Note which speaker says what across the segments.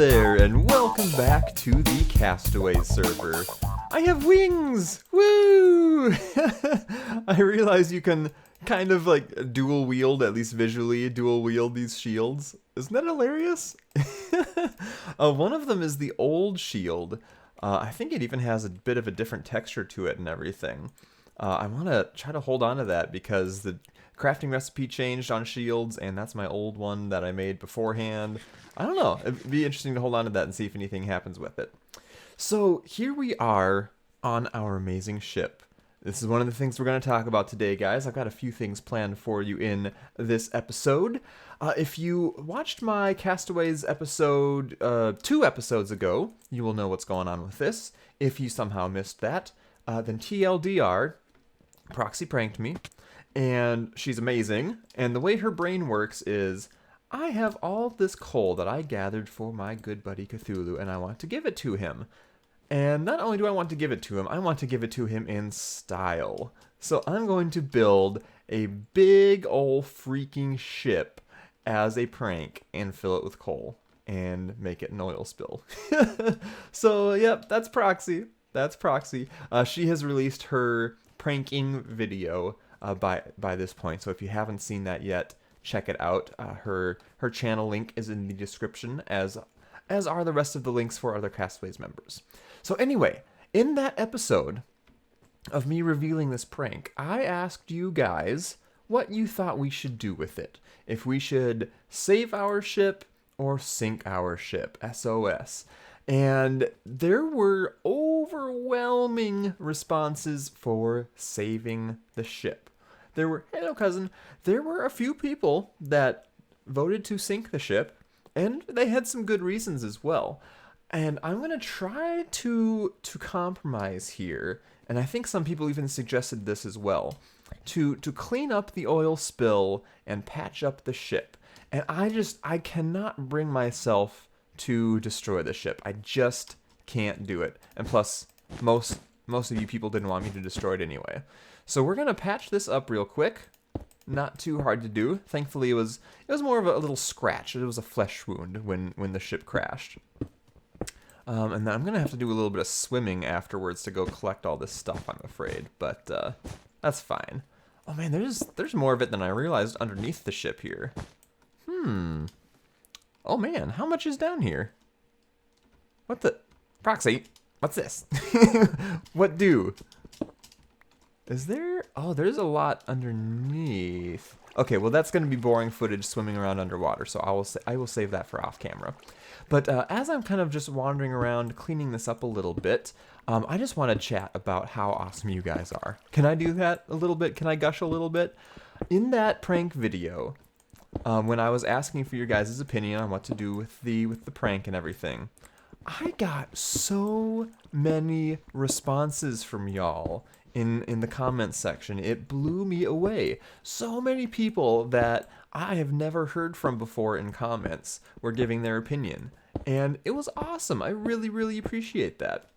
Speaker 1: there, and welcome back to the Castaways server. I have wings! Woo! I realize you can kind of like dual wield, at least visually, dual wield these shields. Isn't that hilarious? One of them is the old shield. I think it even has a bit of a different texture to it and everything. I want to try to hold on to that because the crafting recipe changed on shields, and that's my old one that I made beforehand. I don't know. It'd be interesting to hold on to that and see if anything happens with it. So here we are on our amazing ship. This is one of the things we're going to talk about today, guys. I've got a few things planned for you in this episode. If you watched my Castaways episode 2 episodes ago, you will know what's going on with this. If you somehow missed that, then TLDR, Proxy pranked me, and she's amazing. And the way her brain works is, I have all this coal that I gathered for my good buddy Cthulhu, and I want to give it to him. And not only do I want to give it to him, I want to give it to him in style. So I'm going to build a big ol' freaking ship as a prank and fill it with coal and make it an oil spill. So, yep, that's Proxy. That's Proxy. She has released her pranking video by this point. So if you haven't seen that yet, check it out. Her channel link is in the description, as are the rest of the links for other Castaways members. So anyway, in that episode of me revealing this prank, I asked you guys what you thought we should do with it. If we should save our ship or sink our ship, SOS. And there were overwhelming responses for saving the ship. Hello cousin, there were a few people that voted to sink the ship, and they had some good reasons as well. And I'm going to try to compromise here, and I think some people even suggested this as well, to clean up the oil spill and patch up the ship. And I cannot bring myself to destroy the ship. I just can't do it. And plus, most of you people didn't want me to destroy it anyway. So we're going to patch this up real quick. Not too hard to do. Thankfully, it was more of a little scratch. It was a flesh wound when the ship crashed. And then I'm going to have to do a little bit of swimming afterwards to go collect all this stuff, I'm afraid. But that's fine. Oh man, there's more of it than I realized underneath the ship here. Oh man, how much is down here? What the? Proxy, what's this? What do? Is there? Oh, there's a lot underneath. Okay, well that's going to be boring footage swimming around underwater, so I will save that for off camera. But as I'm kind of just wandering around cleaning this up a little bit, I just want to chat about how awesome you guys are. Can I do that a little bit? Can I gush a little bit? In that prank video, when I was asking for your guys' opinion on what to do with the prank and everything, I got so many responses from y'all in the comments section. It blew me away. So many people that I have never heard from before in comments were giving their opinion. And it was awesome. I really, really appreciate that.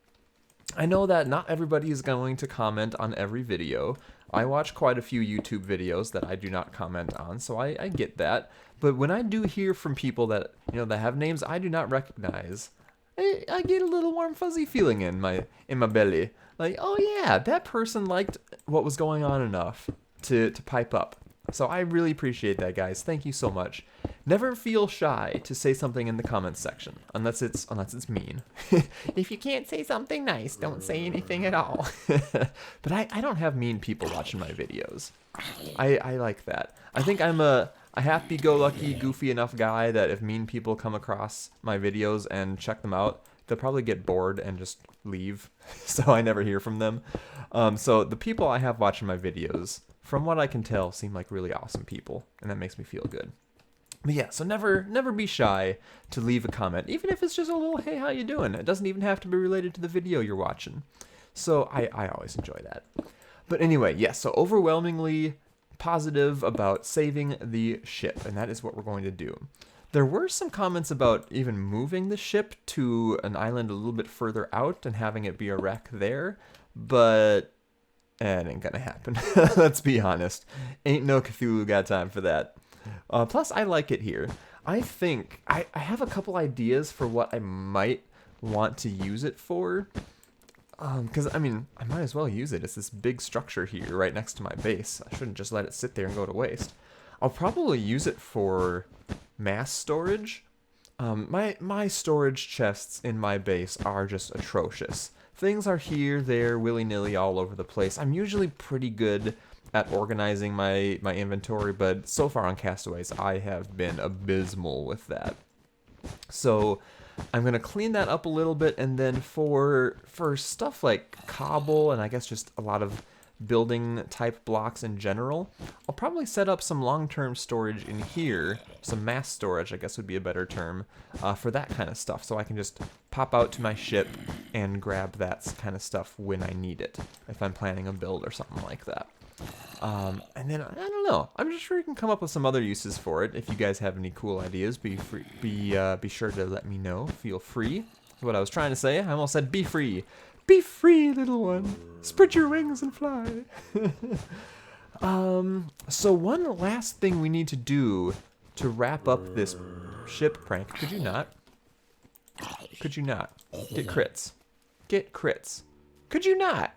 Speaker 1: I know that not everybody is going to comment on every video. I watch quite a few YouTube videos that I do not comment on, so I get that. But when I do hear from people that that have names I do not recognize, I get a little warm fuzzy feeling in my belly. Like, oh yeah, that person liked what was going on enough to pipe up. So I really appreciate that, guys. Thank you so much. Never feel shy to say something in the comments section, unless it's mean. If you can't say something nice, don't say anything at all. But I don't have mean people watching my videos. I like that. I think I'm a happy-go-lucky, goofy enough guy that if mean people come across my videos and check them out, they'll probably get bored and just leave. So I never hear from them. So the people I have watching my videos, from what I can tell, seem like really awesome people, and that makes me feel good. But yeah, so never be shy to leave a comment, even if it's just a little, hey, how you doing? It doesn't even have to be related to the video you're watching. So I always enjoy that. But anyway, yes, so overwhelmingly positive about saving the ship, and that is what we're going to do. There were some comments about even moving the ship to an island a little bit further out and having it be a wreck there, but it ain't gonna happen. Let's be honest. Ain't no Cthulhu got time for that. Plus, I like it here. I think I have a couple ideas for what I might want to use it for. Because, I mean, I might as well use it. It's this big structure here right next to my base. I shouldn't just let it sit there and go to waste. I'll probably use it for mass storage. My storage chests in my base are just atrocious. Things are here, there, willy-nilly all over the place. I'm usually pretty good at organizing my inventory, but so far on Castaways, I have been abysmal with that. So I'm going to clean that up a little bit, and then for stuff like cobble, and I guess just a lot of building type blocks in general, I'll probably set up some long-term storage in here, some mass storage I guess would be a better term, for that kind of stuff, so I can just pop out to my ship and grab that kind of stuff when I need it, if I'm planning a build or something like that. And then, I don't know, I'm just sure you can come up with some other uses for it. If you guys have any cool ideas, be sure to let me know. Feel free. What I was trying to say, I almost said be free. Be free, little one. Spread your wings and fly. So one last thing we need to do to wrap up this ship prank. Could you not? Could you not? Get crits. Get crits. Could you not?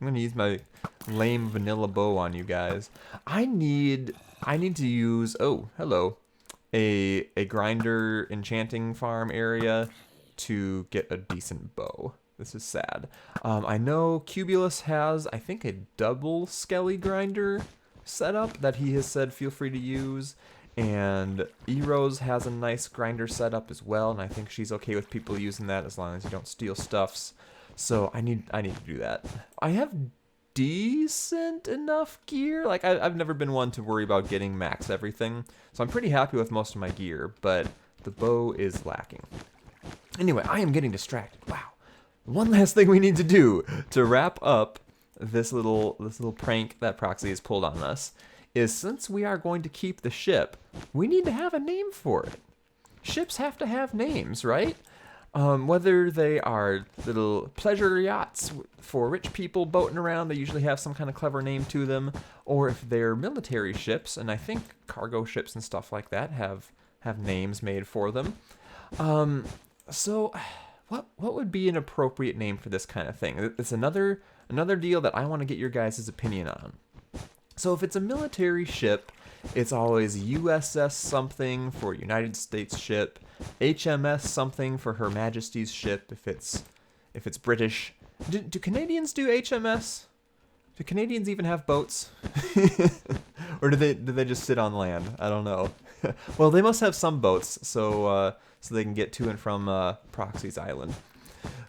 Speaker 1: I'm gonna use my lame vanilla bow on you guys. I need to use, oh, hello, a grinder enchanting farm area to get a decent bow. This is sad. I know Cubulous has, I think, a double skelly grinder setup that he has said feel free to use. And Eros has a nice grinder setup as well, and I think she's okay with people using that as long as you don't steal stuffs. So I need to do that. I have decent enough gear. Like I've never been one to worry about getting max everything, so I'm pretty happy with most of my gear, but the bow is lacking. Anyway, I am getting distracted. Wow. One last thing we need to do to wrap up this little prank that Proxy has pulled on us is, since we are going to keep the ship, we need to have a name for it. Ships have to have names, right? Whether they are little pleasure yachts for rich people boating around, they usually have some kind of clever name to them, or if they're military ships, and I think cargo ships and stuff like that have names made for them. So what would be an appropriate name for this kind of thing? It's another deal that I want to get your guys' opinion on. So if it's a military ship, it's always USS something for United States ship, HMS something for Her Majesty's ship if it's British. Do Canadians do HMS? Do Canadians even have boats? Or do they just sit on land? I don't know. Well, they must have some boats, so they can get to and from Proxy's island.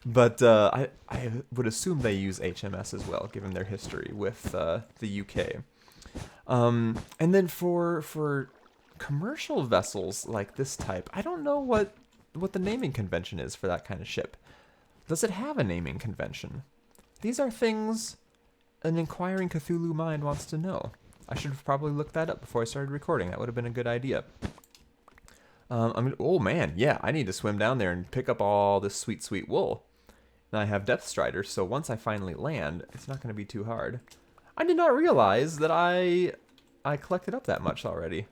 Speaker 1: But I would assume they use HMS as well, given their history with the UK. And then for commercial vessels like this type, I don't know what the naming convention is for that kind of ship. Does it have a naming convention? These are things an inquiring Cthulhu mind wants to know. I should have probably looked that up before I started recording. That would have been a good idea. Oh man, yeah, I need to swim down there and pick up all this sweet, sweet wool. And I have Depth Striders, so once I finally land, it's not going to be too hard. I did not realize that I collected up that much already.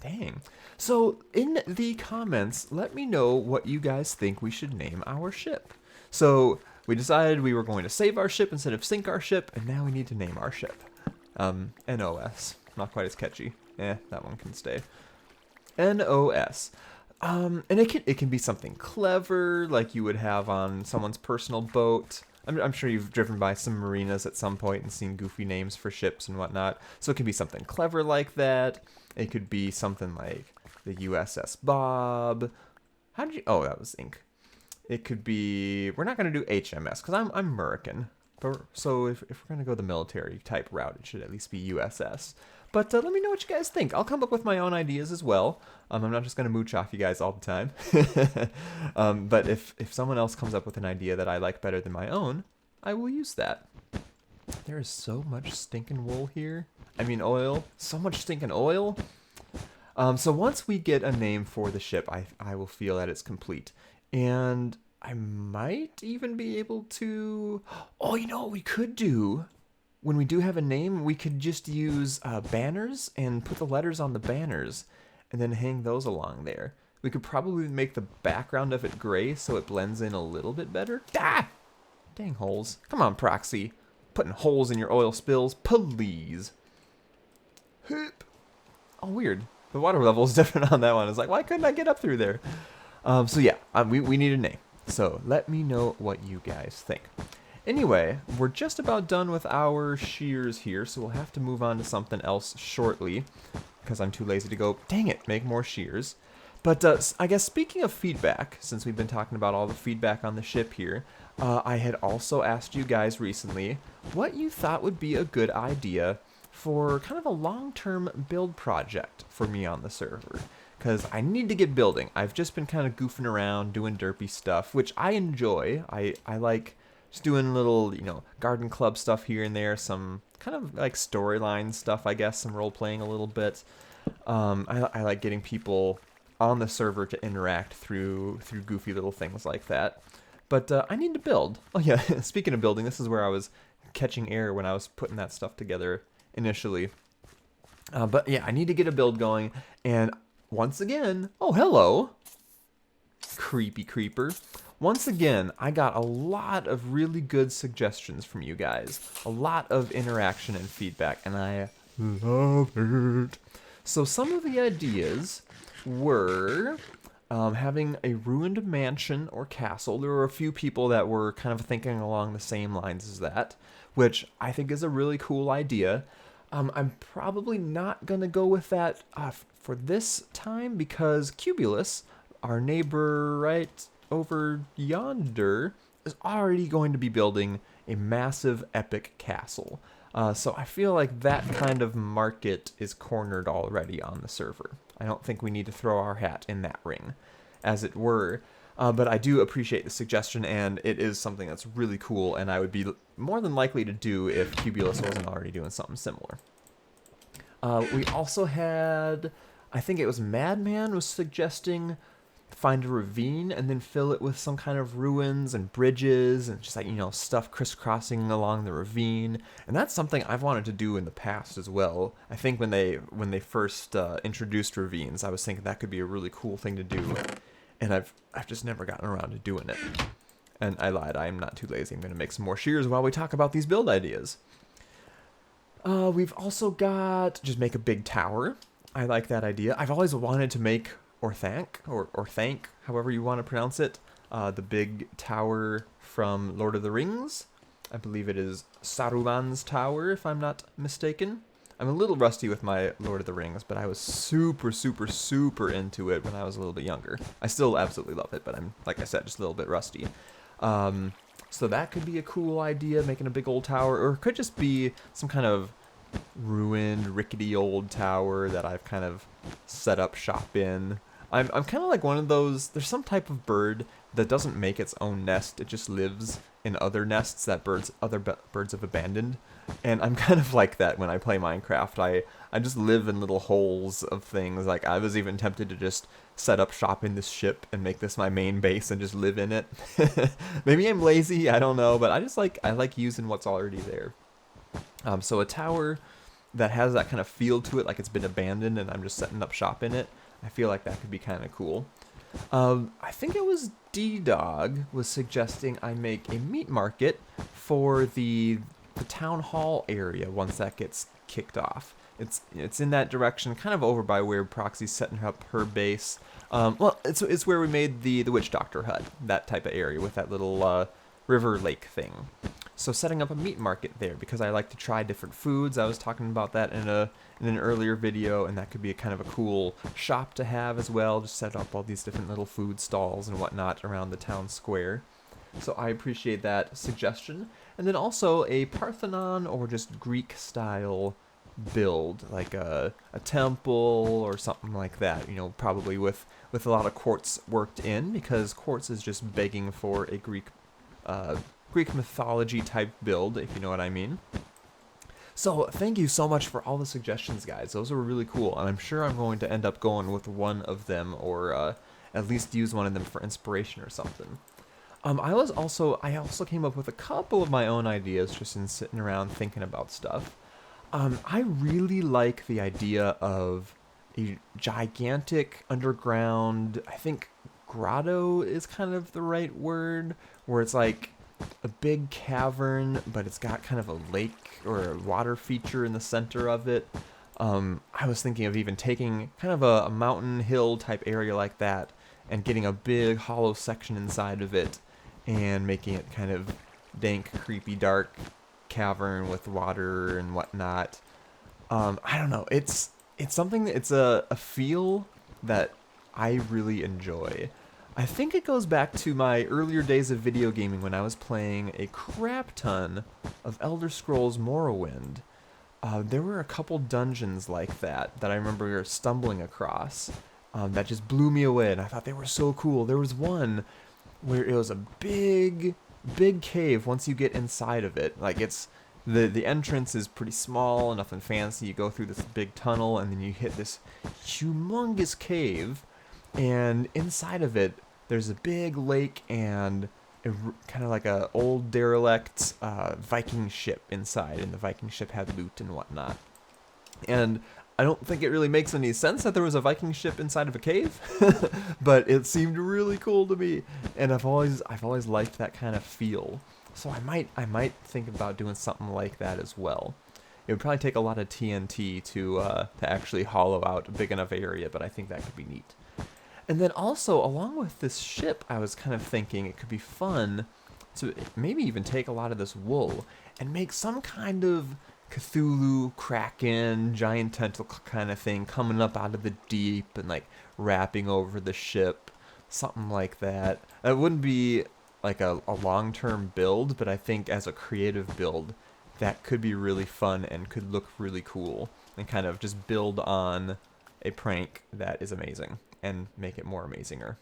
Speaker 1: Dang. So in the comments, let me know what you guys think we should name our ship. So we decided we were going to save our ship instead of sink our ship, and now we need to name our ship. NOS. Not quite as catchy. That one can stay. NOS. And it can be something clever, like you would have on someone's personal boat. I'm sure you've driven by some marinas at some point and seen goofy names for ships and whatnot. So it could be something clever like that. It could be something like the USS Bob. How did you... Oh, that was ink. It could be... We're not going to do HMS because I'm American. So if we're going to go the military type route, it should at least be USS. But let me know what you guys think. I'll come up with my own ideas as well. I'm not just going to mooch off you guys all the time. But if someone else comes up with an idea that I like better than my own, I will use that. There is so much stinking wool here. I mean oil. So much stinking oil. So once we get a name for the ship, I will feel that it's complete. And I might even be able to... Oh, you know what we could do? When we do have a name, we could just use banners and put the letters on the banners. and then hang those along there. We could probably make the background of it gray so it blends in a little bit better. Ah! Dang holes. Come on, Proxy. Putting holes in your oil spills, please. Hoop. Oh, weird. The water level is different on that one. It's like, why couldn't I get up through there? So yeah, we need a name. So let me know what you guys think. Anyway, we're just about done with our shears here, so we'll have to move on to something else shortly, because I'm too lazy to go, dang it, make more shears. But I guess speaking of feedback, since we've been talking about all the feedback on the ship here, I had also asked you guys recently what you thought would be a good idea for kind of a long-term build project for me on the server. Because I need to get building. I've just been kind of goofing around, doing derpy stuff, which I enjoy. I like just doing little, garden club stuff here and there, some kind of like storyline stuff, I guess, some role-playing a little bit. I like getting people on the server to interact through goofy little things like that. But I need to build. Oh yeah, speaking of building, this is where I was catching air when I was putting that stuff together initially. But yeah, I need to get a build going, and once again, oh hello, creepy creeper. Once again, I got a lot of really good suggestions from you guys. A lot of interaction and feedback, and I love it. So some of the ideas were having a ruined mansion or castle. There were a few people that were kind of thinking along the same lines as that, which I think is a really cool idea. I'm probably not going to go with that for this time because Cubulous, our neighbor right over yonder, is already going to be building a massive epic castle. So I feel like that kind of market is cornered already on the server. I don't think we need to throw our hat in that ring, as it were. But I do appreciate the suggestion, and it is something that's really cool, and I would be more than likely to do if Cubulous wasn't already doing something similar. We also had, I think it was Madman was suggesting find a ravine and then fill it with some kind of ruins and bridges and just like, stuff crisscrossing along the ravine. And that's something I've wanted to do in the past as well. I think when they first introduced ravines, I was thinking that could be a really cool thing to do. And I've just never gotten around to doing it. And I lied, I am not too lazy. I'm going to make some more shears while we talk about these build ideas. We've also got just make a big tower. I like that idea. I've always wanted to make or thank, however you want to pronounce it, the big tower from Lord of the Rings. I believe it is Saruman's tower, if I'm not mistaken. I'm a little rusty with my Lord of the Rings, but I was super, super, super into it when I was a little bit younger. I still absolutely love it, but I'm, like I said, just a little bit rusty. So that could be a cool idea, making a big old tower, or it could just be some kind of ruined, rickety old tower that I've kind of set up shop in. I'm kind of like one of those, there's some type of bird that doesn't make its own nest, it just lives in other nests that other birds have abandoned. And I'm kind of like that when I play Minecraft. I just live in little holes of things. Like, I was even tempted to just set up shop in this ship and make this my main base and just live in it. Maybe I'm lazy, I don't know, but I like using what's already there. So a tower that has that kind of feel to it, like it's been abandoned and I'm just setting up shop in it, I feel like that could be kind of cool. I think it was D-Dog was suggesting I make a meat market for the town hall area once that gets kicked off. It's in that direction, kind of over by where Proxy's setting up her base. Well, it's where we made the witch doctor hut, that type of area with that little river lake thing. So setting up a meat market there because I like to try different foods. I was talking about that in an earlier video, and that could be a kind of a cool shop to have as well. Just set up all these different little food stalls and whatnot around the town square. So I appreciate that suggestion. And then also a Parthenon or just Greek style build, like a temple or something like that, probably with a lot of quartz worked in, because quartz is just begging for a Greek mythology type build, if you know what I mean. So thank you so much for all the suggestions, guys. Those were really cool, and I'm sure I'm going to end up going with one of them, or at least use one of them for inspiration or something. I also came up with a couple of my own ideas just in sitting around thinking about stuff. I really like the idea of a gigantic underground, I think grotto is kind of the right word, where it's like a big cavern, but it's got kind of a lake or a water feature in the center of it. I was thinking of even taking kind of a mountain hill type area like that and getting a big hollow section inside of it and making it kind of dank, creepy, dark cavern with water and whatnot. I don't know. It's something. It's a feel that I really enjoy. I think it goes back to my earlier days of video gaming when I was playing a crap ton of Elder Scrolls Morrowind. There were a couple dungeons like that I remember stumbling across that just blew me away, and I thought they were so cool. There was one where it was a big cave once you get inside of it. Like, it's the entrance is pretty small, nothing fancy. You go through this big tunnel, and then you hit this humongous cave, and inside of it there's a big lake and kind of like a old derelict Viking ship inside, and the Viking ship had loot and whatnot. And I don't think it really makes any sense that there was a Viking ship inside of a cave, but it seemed really cool to me, and I've always liked that kind of feel. So I might think about doing something like that as well. It would probably take a lot of TNT to actually hollow out a big enough area, but I think that could be neat. And then also, along with this ship, I was kind of thinking it could be fun to maybe even take a lot of this wool and make some kind of Cthulhu, Kraken, giant tentacle kind of thing coming up out of the deep and like wrapping over the ship, something like that. It wouldn't be like a long-term build, but I think as a creative build, that could be really fun and could look really cool and kind of just build on a prank that is amazing and make it more amazinger.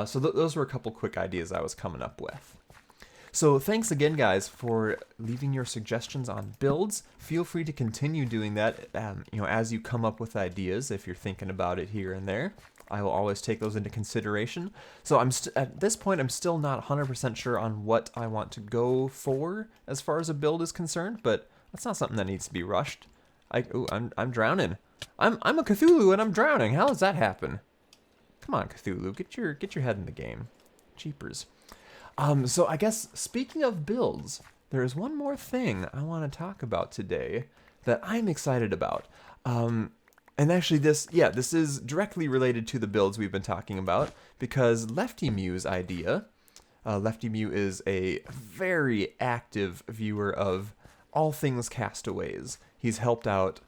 Speaker 1: So those were a couple quick ideas I was coming up with. So thanks again, guys, for leaving your suggestions on builds. Feel free to continue doing that, as you come up with ideas. If you're thinking about it here and there, I will always take those into consideration. So at this point, I'm still not 100% sure on what I want to go for as far as a build is concerned, but that's not something that needs to be rushed. I'm drowning. I'm a Cthulhu and I'm drowning. How does that happen? Come on, Cthulhu, get your head in the game. Jeepers. So I guess speaking of builds, there is one more thing I want to talk about today that I'm excited about. And actually this is directly related to the builds we've been talking about, because Lefty Mew's idea, Lefty Mew is a very active viewer of all things Castaways. He's helped out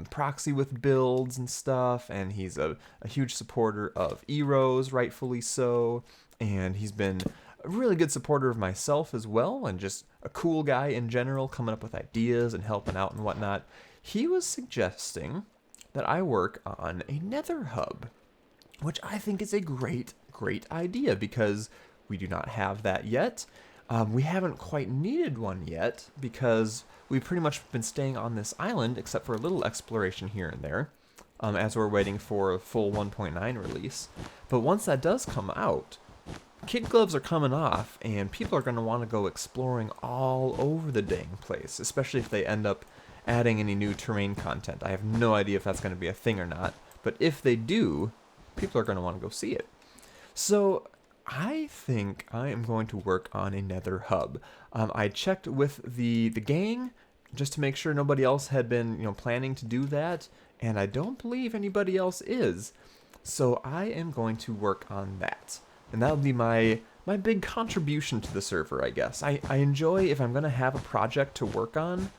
Speaker 1: Proxy with builds and stuff, and he's a huge supporter of Eros, rightfully so, and he's been a really good supporter of myself as well, and just a cool guy in general, coming up with ideas and helping out and whatnot. He was suggesting that I work on a nether hub, which I think is a great idea, because we do not have that yet. We haven't quite needed one yet, because we've pretty much been staying on this island, except for a little exploration here and there, as we're waiting for a full 1.9 release. But once that does come out, kid gloves are coming off, and people are going to want to go exploring all over the dang place, especially if they end up adding any new terrain content. I have no idea if that's going to be a thing or not, but if they do, people are going to want to go see it. So I think I am going to work on a nether hub. I checked with the gang just to make sure nobody else had been planning to do that, and I don't believe anybody else is. So I am going to work on that, and that'll be my big contribution to the server, I guess. I enjoy, if I'm going to have a project to work on,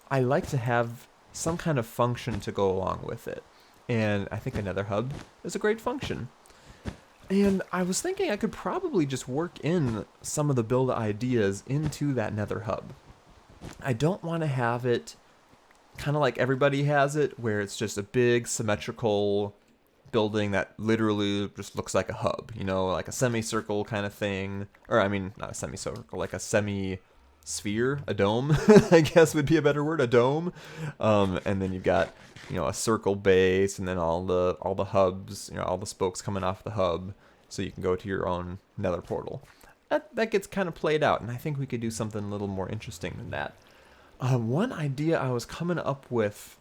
Speaker 1: I like to have some kind of function to go along with it, and I think a nether hub is a great function. And I was thinking I could probably just work in some of the build ideas into that nether hub. I don't want to have it kind of like everybody has it, where it's just a big symmetrical building that literally just looks like a hub, like a semicircle kind of thing. Or, I mean, not a semicircle, like a semi-sphere, a dome, I guess would be a better word, a dome. And then you've got a circle base, and then all the hubs, all the spokes coming off the hub, so you can go to your own nether portal. That gets kind of played out, and I think we could do something a little more interesting than that. One idea I was coming up with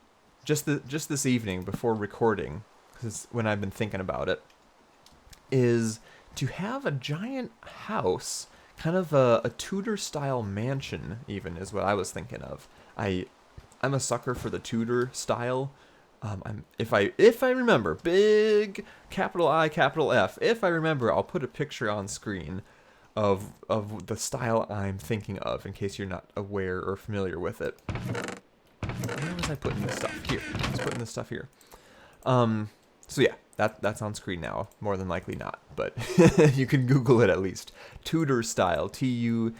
Speaker 1: just this evening before recording, because when I've been thinking about it, is to have a giant house, kind of a Tudor-style mansion, even, is what I was thinking of. I'm a sucker for the Tudor style. If I remember, big capital I, capital F. If I remember, I'll put a picture on screen of the style I'm thinking of, in case you're not aware or familiar with it. Where was I putting this stuff? Here. I was putting this stuff here. So yeah, that's on screen now. More than likely not, but you can Google it at least. Tudor style, Tudor.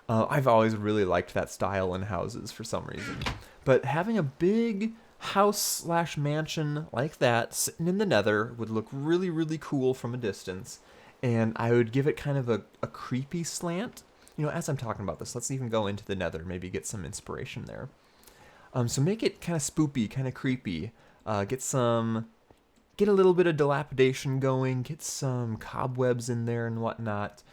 Speaker 1: I've always really liked that style in houses for some reason. But having a big house/mansion like that sitting in the Nether would look really, really cool from a distance. And I would give it kind of a creepy slant. You know, as I'm talking about this, let's even go into the Nether, maybe get some inspiration there. So make it kind of spoopy, kind of creepy. Get a little bit of dilapidation going, get some cobwebs in there and whatnot.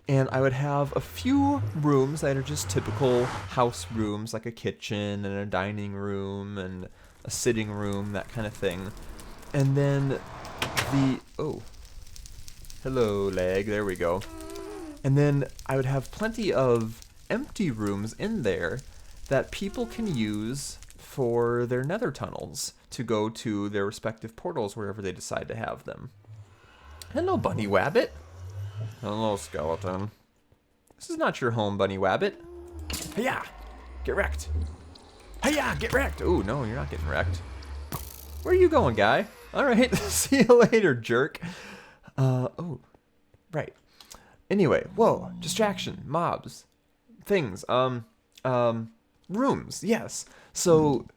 Speaker 1: And I would have a few rooms that are just typical house rooms, like a kitchen and a dining room and a sitting room, that kind of thing. And then hello leg, there we go. And then I would have plenty of empty rooms in there that people can use for their nether tunnels to go to their respective portals wherever they decide to have them. Hello, Bunny Wabbit. Hello, skeleton. This is not your home, Bunny Wabbit. Hiya! Get wrecked. Hiya! Get wrecked! Oh, no, you're not getting wrecked. Where are you going, guy? Alright, see you later, jerk. Oh, right. Anyway, whoa, distraction, mobs, things, rooms, yes. So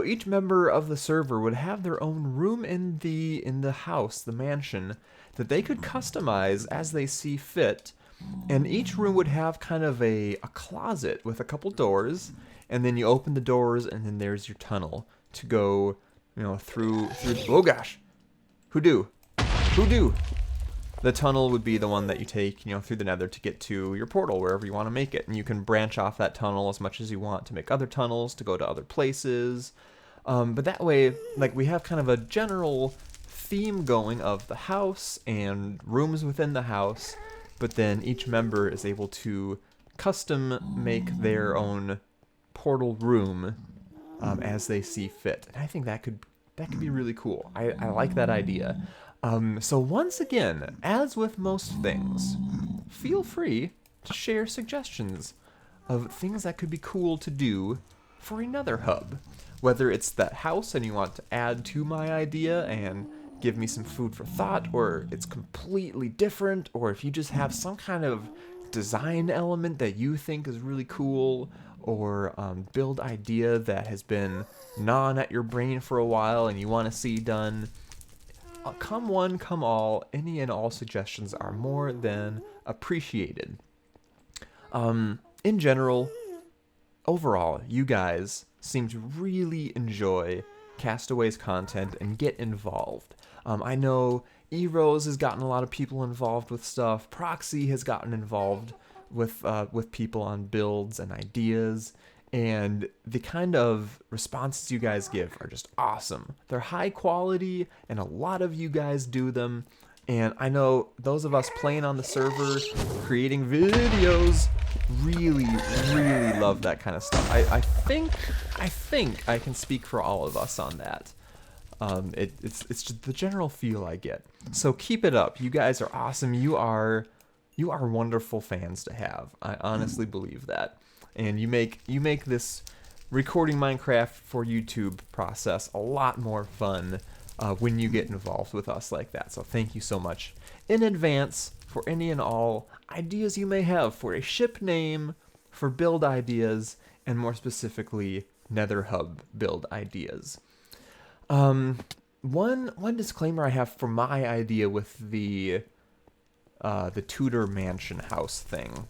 Speaker 1: each member of the server would have their own room in the house, the mansion, that they could customize as they see fit. And each room would have kind of a closet with a couple doors, and then you open the doors, and then there's your tunnel to go, you know, through. Oh gosh, who do? The tunnel would be the one that you take, you know, through the Nether to get to your portal wherever you want to make it, and you can branch off that tunnel as much as you want to make other tunnels to go to other places. But that way, like, we have kind of a general theme going of the house and rooms within the house, but then each member is able to custom make their own portal room as they see fit. And I think that could be really cool. I like that idea. So once again, as with most things, feel free to share suggestions of things that could be cool to do for another hub. Whether it's that house and you want to add to my idea and give me some food for thought, or it's completely different, or if you just have some kind of design element that you think is really cool, or build idea that has been gnawing at your brain for a while and you want to see done. Come one, come all, any and all suggestions are more than appreciated. In general, overall, you guys seem to really enjoy Castaways content and get involved. I know E-Rose has gotten a lot of people involved with stuff. Proxy has gotten involved with people on builds and ideas. And the kind of responses you guys give are just awesome. They're high quality, and a lot of you guys do them. And I know those of us playing on the server, creating videos, really, really love that kind of stuff. I think I can speak for all of us on that. It's just the general feel I get. So keep it up. You guys are awesome. You are wonderful fans to have. I honestly believe that. And you make this recording Minecraft for YouTube process a lot more fun when you get involved with us like that. So thank you so much in advance for any and all ideas you may have for a ship name, for build ideas, and more specifically, Nether Hub build ideas. One disclaimer I have for my idea with the Tudor mansion house thing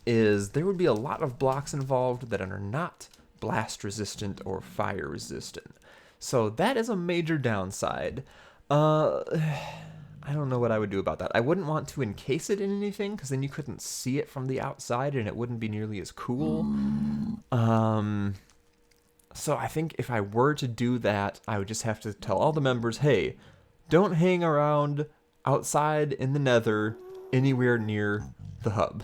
Speaker 1: is there would be a lot of blocks involved that are not blast resistant or fire resistant. So that is a major downside. I don't know what I would do about that. I wouldn't want to encase it in anything because then you couldn't see it from the outside and it wouldn't be nearly as cool. So I think if I were to do that, I would just have to tell all the members, hey, don't hang around outside in the nether anywhere near the hub.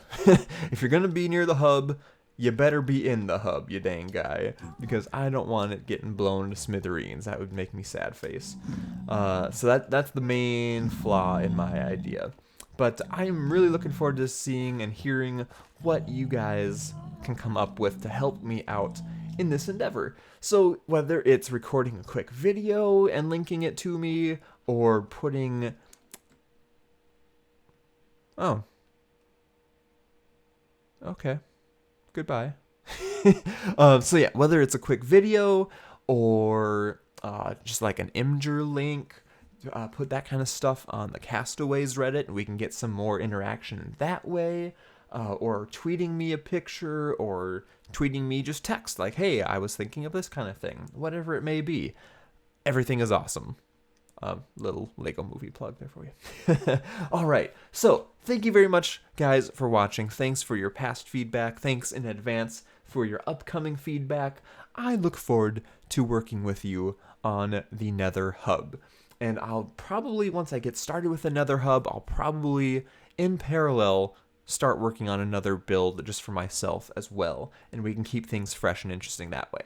Speaker 1: If you're going to be near the hub, you better be in the hub, you dang guy, because I don't want it getting blown to smithereens. That would make me sad face. So that's the main flaw in my idea. But I'm really looking forward to seeing and hearing what you guys can come up with to help me out in this endeavor. So whether it's recording a quick video and linking it to me, or putting... Oh. Okay. Goodbye. So yeah, whether it's a quick video or just like an Imgur link, put that kind of stuff on the Castaways Reddit, and we can get some more interaction that way. Or tweeting me a picture, or tweeting me just text like, hey, I was thinking of this kind of thing. Whatever it may be. Everything is awesome. Little Lego movie plug there for you. All right. So thank you very much, guys, for watching. Thanks for your past feedback. Thanks in advance for your upcoming feedback. I look forward to working with you on the Nether Hub. And I'll probably, once I get started with the Nether Hub, I'll probably, in parallel, start working on another build just for myself as well, and we can keep things fresh and interesting that way.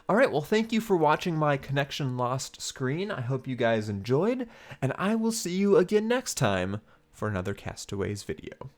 Speaker 1: All right, well, thank you for watching my connection lost screen. I hope you guys enjoyed, and I will see you again next time for another Castaways video.